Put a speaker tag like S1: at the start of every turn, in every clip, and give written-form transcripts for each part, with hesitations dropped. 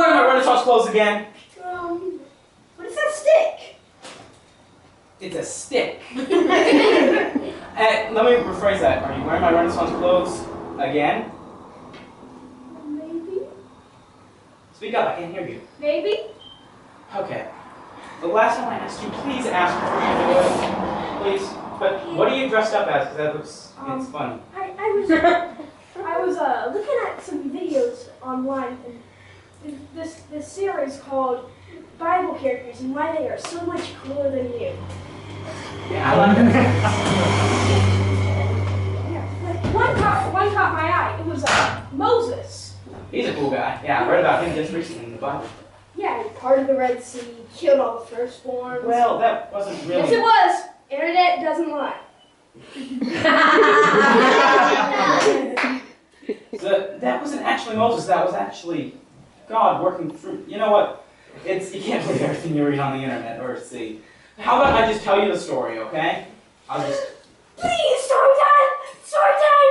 S1: wearing my Renaissance clothes again?
S2: What is that stick?
S1: It's a stick. Let me rephrase that. Are you wearing my Renaissance clothes again?
S2: Maybe.
S1: Speak up, I can't hear you.
S2: Maybe.
S1: Okay. The last time I asked you, please ask for please. But what are you dressed up as? Because that looks, it's funny.
S2: I was looking at some videos online, and this series called Bible Characters and why they are so much cooler than you.
S1: Yeah, I like it.
S2: Yeah, one caught my eye. It was Moses.
S1: He's a cool guy. Yeah, I read about him just recently in the Bible.
S2: Yeah, he parted the Red Sea, killed all the firstborns.
S1: Well, that wasn't really...
S2: Yes, it was. Internet doesn't lie.
S1: So that wasn't actually Moses, that was actually God working through... You know what? You can't believe everything you read on the internet or see. How about I just tell you the story, okay? I'll just...
S2: Please, story time! Story time!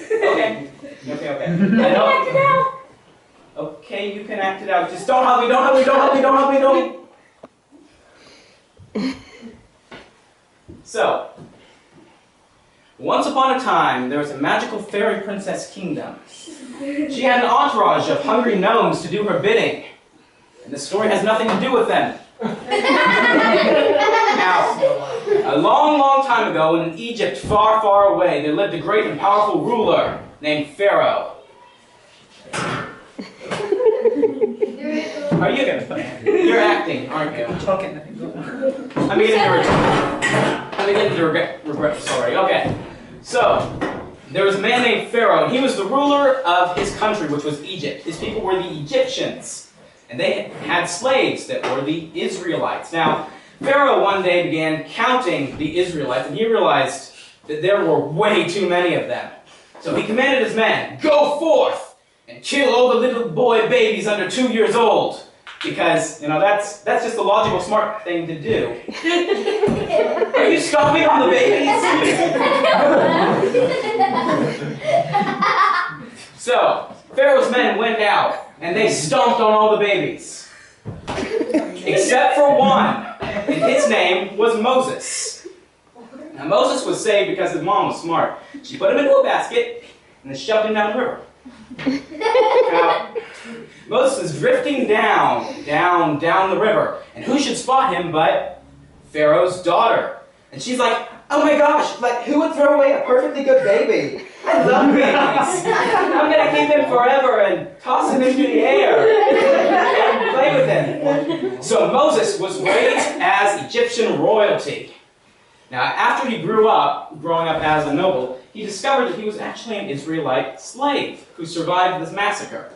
S1: Okay.
S2: I can act it out.
S1: Okay, you can act it out. Just don't help me, don't help me, don't help me, don't help me, don't... So, once upon a time, there was a magical fairy princess kingdom. She had an entourage of hungry gnomes to do her bidding. And the story has nothing to do with them. Now, a long, long time ago, in Egypt far, far away, there lived a great and powerful ruler named Pharaoh. Are you gonna play? You're acting, aren't you? I'm talking. I'm beginning to regret the story. Okay. So, there was a man named Pharaoh, and he was the ruler of his country, which was Egypt. His people were the Egyptians. And they had slaves that were the Israelites. Now, Pharaoh one day began counting the Israelites, and he realized that there were way too many of them. So he commanded his men, go forth and kill all the little boy babies under 2 years old. Because, you know, that's just the logical, smart thing to do. Are you stomping on the babies? So, Pharaoh's men went out, and they stomped on all the babies. Except for one, and his name was Moses. Now, Moses was saved because his mom was smart. She put him into a basket, and then shoved him down the river. Now, Moses is drifting down the river. And who should spot him but Pharaoh's daughter? And she's like, oh my gosh, like, who would throw away a perfectly good baby? I love babies. I'm going to keep him forever and toss him into the air and play with him. So Moses was raised as Egyptian royalty. Now, after he growing up as a noble, he discovered that he was actually an Israelite slave who survived this massacre.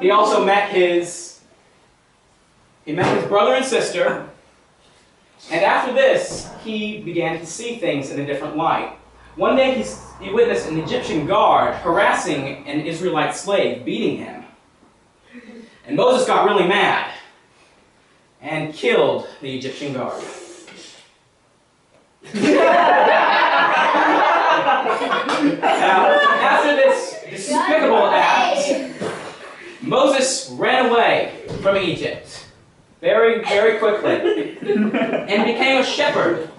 S1: He also met his brother and sister, and after this, he began to see things in a different light. One day, he witnessed an Egyptian guard harassing an Israelite slave, beating him. And Moses got really mad and killed the Egyptian guard. Now, after this despicable act, Moses ran away from Egypt very, very quickly and became a shepherd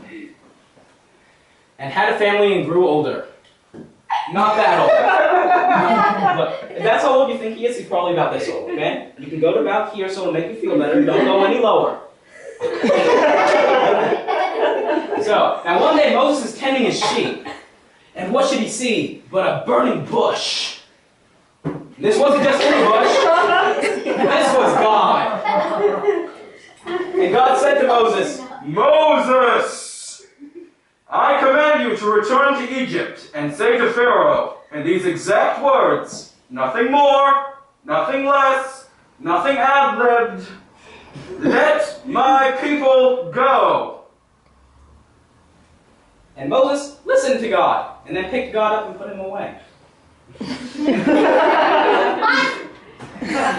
S1: and had a family and grew older. Not that old. Look, if that's how old you think he is, he's probably about this old, okay? You can go to about here so it'll make you feel better. Don't go any lower. So, now one day Moses is tending his sheep, and what should he see but a burning bush? This wasn't just any bush, this was God. And God said to Moses, Moses, I command you to return to Egypt and say to Pharaoh in these exact words, nothing more, nothing less, nothing ad-libbed, let my people go. And Moses listened to God, and then picked God up and put him away.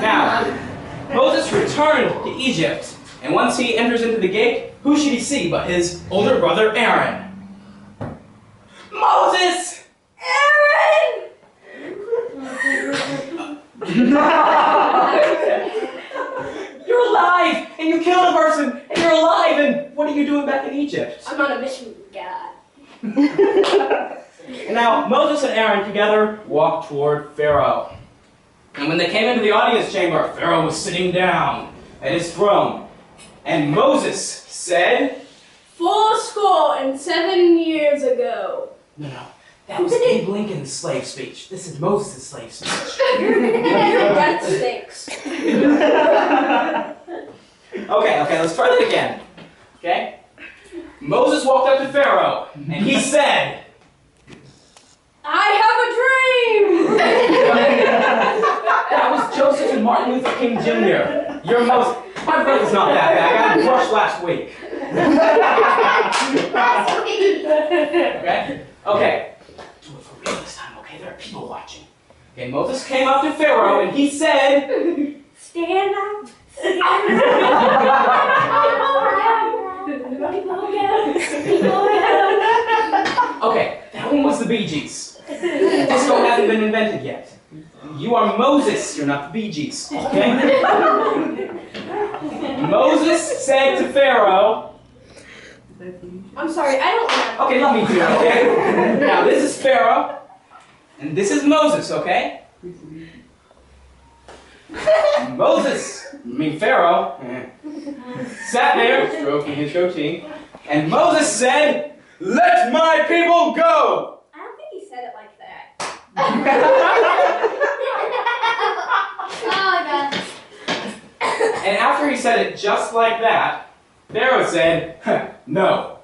S1: Now, Moses returned to Egypt, and once he enters into the gate, who should he see but his older brother Aaron? Moses! Aaron! alive! And you killed a person, and you're alive, and what are you doing back in Egypt?
S2: I'm on a mission with God.
S1: And now Moses and Aaron together walked toward Pharaoh. And when they came into the audience chamber, Pharaoh was sitting down at his throne. And Moses said,
S2: 7 years ago.
S1: No, that was Abe Lincoln's slave speech. This is Moses' slave speech.
S2: Your breath stinks.
S1: Okay, let's try that again. Okay? Moses walked up to Pharaoh, and he said,
S2: I have a dream!
S1: that was Joseph and Martin Luther King Jr. You're Moses. My breath is not that bad. I got brushed last week. Okay. Do it for real this time, okay? There are people watching. Okay, Moses came up to Pharaoh, and he said,
S2: Stand up.
S1: Okay, that one was the Bee Gees. Disco hasn't been invented yet. You are Moses, you're not the Bee Gees, okay? Moses said to Pharaoh,
S2: I'm sorry, I don't know.
S1: okay, let me do it, okay? Now, this is Pharaoh, and this is Moses, okay? Pharaoh, sat there, stroking his goatee, and Moses said, "Let my people go!"
S2: I don't think he said it like that.
S3: Oh, God.
S1: And after he said it just like that, Pharaoh said, "No."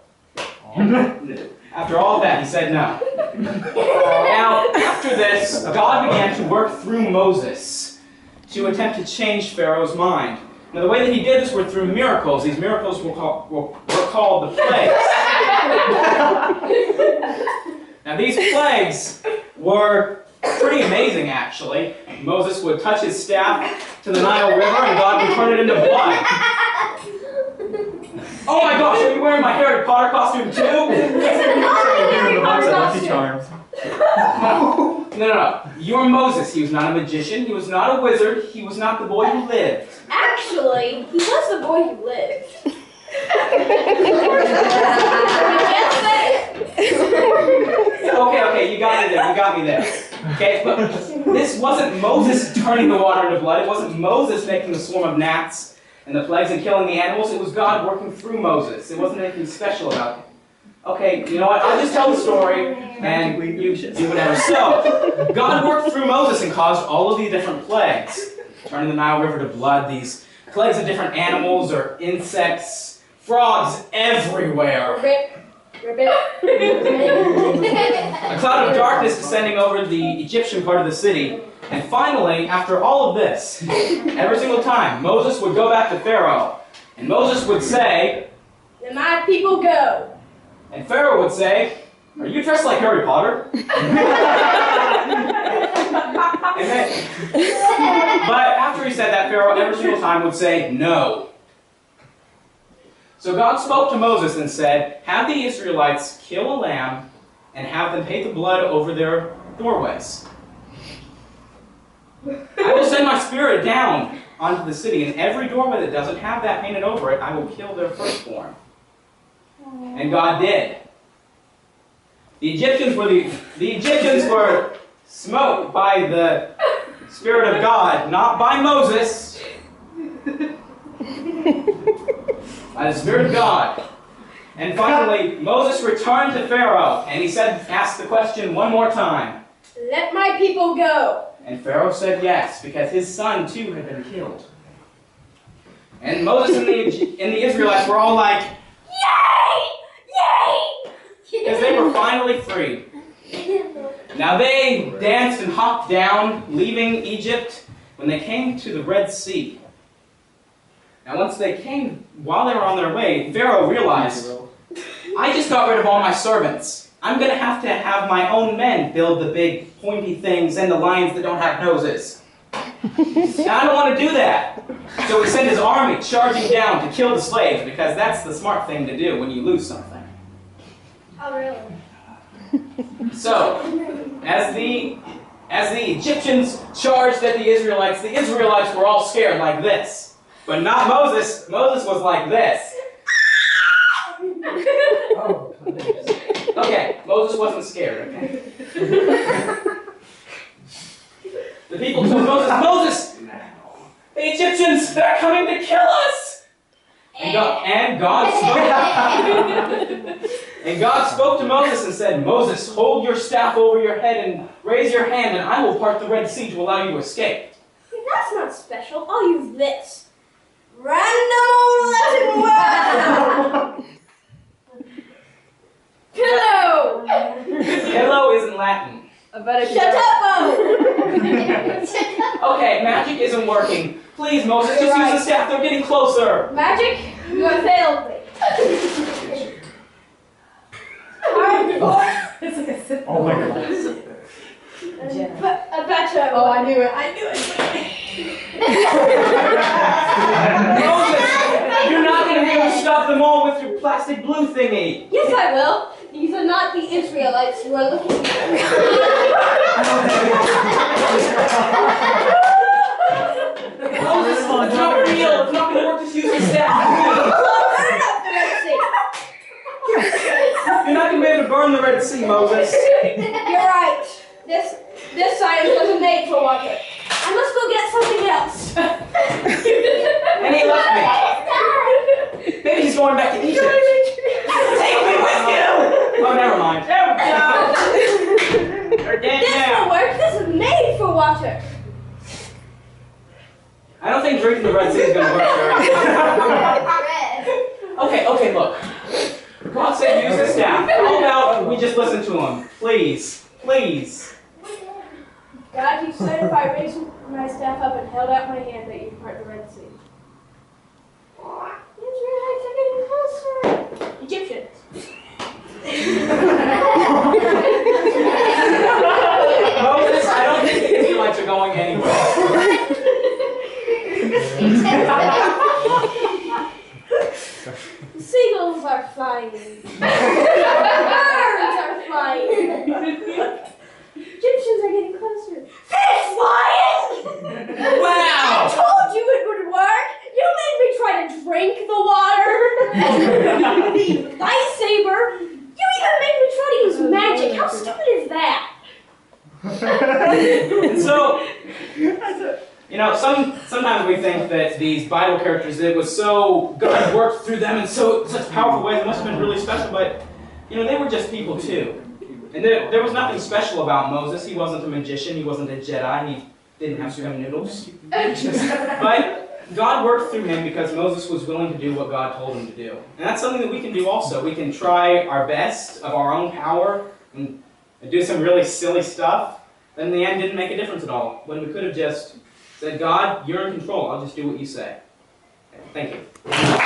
S1: After all that, he said no. Now, after this, God began to work through Moses to attempt to change Pharaoh's mind. Now, the way that he did this were through miracles. These miracles were called the plagues. Now, these plagues were pretty amazing, actually. Moses would touch his staff to the Nile River, and God would turn it into blood. Oh my gosh, are you wearing my Harry Potter costume too? No. You are Moses. He was not a magician. He was not a wizard. He was not the boy who lived.
S2: Actually, he was the boy who lived.
S1: Okay, you got me there. You got me there. Okay, but this wasn't Moses turning the water into blood. It wasn't Moses making the swarm of gnats and the plagues and killing the animals. It was God working through Moses. It wasn't anything special about it. Okay, you know what? I'll just tell the story, and you do whatever. So, God worked through Moses and caused all of these different plagues, turning the Nile River to blood, these plagues of different animals or insects, frogs everywhere. A cloud of darkness descending over the Egyptian part of the city. And finally, after all of this, every single time, Moses would go back to Pharaoh, and Moses would say,
S2: "Let my people go."
S1: And Pharaoh would say, "Are you dressed like Harry Potter?" But after he said that, Pharaoh every single time would say, "No." So God spoke to Moses and said, "Have the Israelites kill a lamb and have them paint the blood over their doorways. I will send my spirit down onto the city, and every doorway that doesn't have that painted over it, I will kill their firstborn." And God did. The Egyptians were smote by the Spirit of God, not by Moses, by the Spirit of God. And finally, Moses returned to Pharaoh, and he asked the question one more time.
S2: "Let my people go."
S1: And Pharaoh said yes, because his son too had been killed. And Moses and the Israelites were all like, "Yay! Yay!" Because they were finally free. Now they danced and hopped down, leaving Egypt, when they came to the Red Sea. Now while they were on their way, Pharaoh realized, "I just got rid of all my servants. I'm going to have my own men build the big pointy things and the lions that don't have noses. And I don't want to do that." So he sent his army charging down to kill the slaves, because that's the smart thing to do when you lose something.
S2: Oh, really?
S1: So, as the Egyptians charged at the Israelites were all scared like this. But not Moses. Moses was like this. Okay, Moses wasn't scared, okay? The people told Moses, Moses, the Egyptians, they're coming to kill us! And God spoke to Moses and said, Moses, hold your staff over your head and raise your hand, and I will part the Red Sea to allow you to escape.
S2: That's not special. I'll use this. Random old Latin word! Pillow!
S1: Pillow isn't Latin.
S2: Shut up, Bo!
S1: Okay, magic isn't working. Please, Moses, just use the staff. They're getting closer.
S2: Magic? You have failed me. Alright,
S3: It's like a sip.
S4: Oh my god.
S2: a better.
S3: Oh, I knew it.
S1: Moses, you're not going to be able to stop them all with your plastic glue thingy.
S2: Yes, I will. These are not the Israelites who are looking at me.
S1: Moses, it's not real. It's not going to work. Just use the staff. You're not going to be able to burn the Red Sea, Moses.
S2: You're right. This science wasn't made for water. I must go get something else.
S1: And he left me. Maybe he's going back to Egypt. Take me with you! Oh, never mind. There we go. They're dead
S2: This
S1: now.
S2: will work. This is made for water.
S1: I don't think drinking the Red Sea is going to work very well. Okay, look. God said use the staff. How about we just listen to him? Please.
S2: God, you said if I raised my staff up and held out my hand that you'd part the Red Sea. Israelites are getting closer. Egyptians.
S1: Moses, I don't think the Israelites are going anywhere.
S2: Seagulls are flying. Birds are flying. Egyptians are getting closer. Fish flying!
S1: Wow!
S2: I told you it would work. You made me try to drink the water. The lightsaber. You even made me try to use magic. How stupid is that?
S1: And so, sometimes we think that these Bible characters, it was so, God worked through them in such powerful ways, it must have been really special, but, they were just people too. And there was nothing special about Moses. He wasn't a magician, he wasn't a Jedi, he didn't have swim noodles. But God worked through him because Moses was willing to do what God told him to do. And that's something that we can do also. We can try our best of our own power and do some really silly stuff, but in the end didn't make a difference at all. When we could have just said, God, you're in control. I'll just do what you say. Thank you.
S3: Oh.